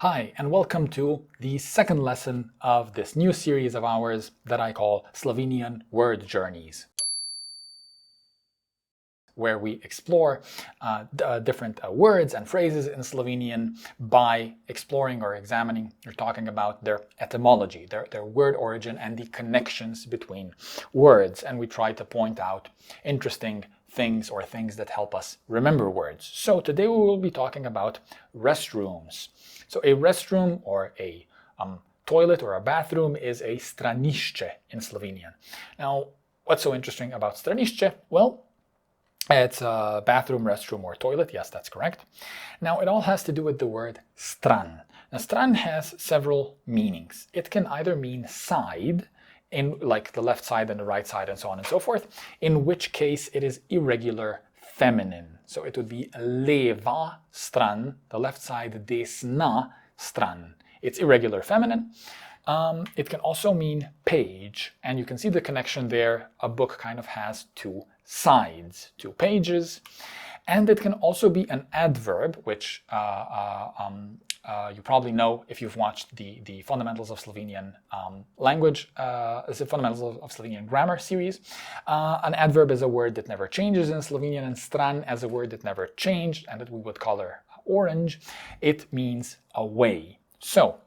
Hi, and welcome to the second lesson of this new series of ours that I call Slovenian Word Journeys, where we explore different words and phrases in Slovenian by exploring or examining or talking about their etymology, their word origin, and the connections between words. And we try to point out interesting things or things that help us remember words. So today we will be talking about restrooms. So a restroom or a toilet or a bathroom is a stranišče in Slovenian. Now, what's so interesting about stranišče? Well, it's a bathroom, restroom, or toilet. Yes, that's correct. Now, it all has to do with the word stran. Now, stran has several meanings. It can either mean side, in like the left side and the right side and so on and so forth, in which case it is irregular feminine. So it would be leva stran, the left side, desna stran. It's irregular feminine. It can also mean page, and you can see the connection there. A book kind of has two sides, two pages. And it can also be an adverb, which you probably know if you've watched the Fundamentals of Slovenian Language, the Fundamentals of Slovenian Grammar series. An adverb is a word that never changes in Slovenian, and stran as a word that never changed and that we would color orange. It means away. So,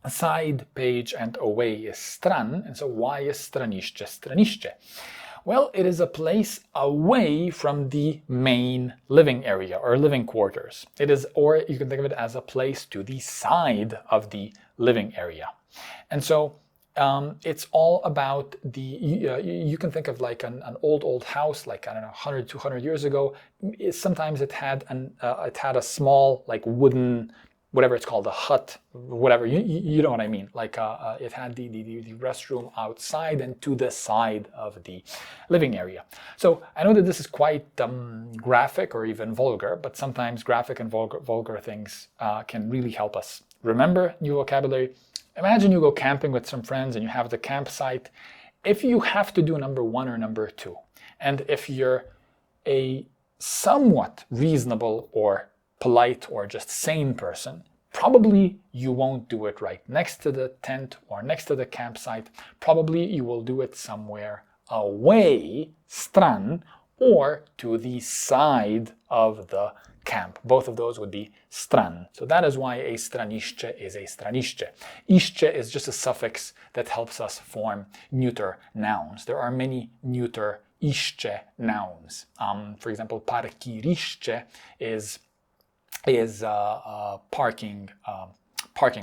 side, page, and away is stran, and so why is stranišče stranišče? Well, it is a place away from the main living area or living quarters. It is, or you can think of it as a place to the side of the living area. And so it's all about the, you can think of like an old house, like, I don't know, 100, 200 years ago. Sometimes it had a small, like wooden, whatever it's called, a hut, whatever, you know what I mean. Like it had the restroom outside and to the side of the living area. So I know that this is quite graphic or even vulgar, but sometimes graphic and vulgar things can really help us remember new vocabulary. Imagine you go camping with some friends and you have the campsite. If you have to do number 1 or number 2, and if you're a somewhat reasonable or polite or just sane person, probably you won't do it right next to the tent or next to the campsite. Probably you will do it somewhere away, stran, or to the side of the camp. Both of those would be stran. So that is why a stranišče is a stranišče. Išče is just a suffix that helps us form neuter nouns. There are many neuter išče nouns. For example, parkirišče is parking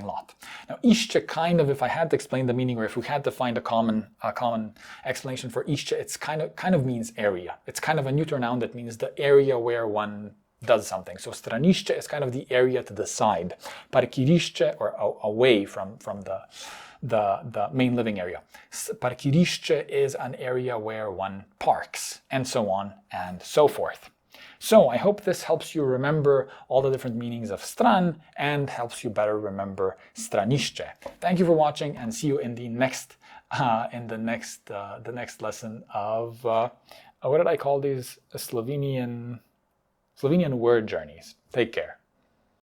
lot. Now, išče kind of, if I had to explain the meaning, or if we had to find a common explanation for išče, it's kind of means area. It's kind of a neuter noun that means the area where one does something. So stranišče is kind of the area to the side. Parkirišče, or away from the main living area. Parkirišče is an area where one parks, and so on and so forth. So I hope this helps you remember all the different meanings of stran and helps you better remember stranišče. Thank you for watching, and see you in the next lesson of what did I call these? Slovenian word journeys. Take care.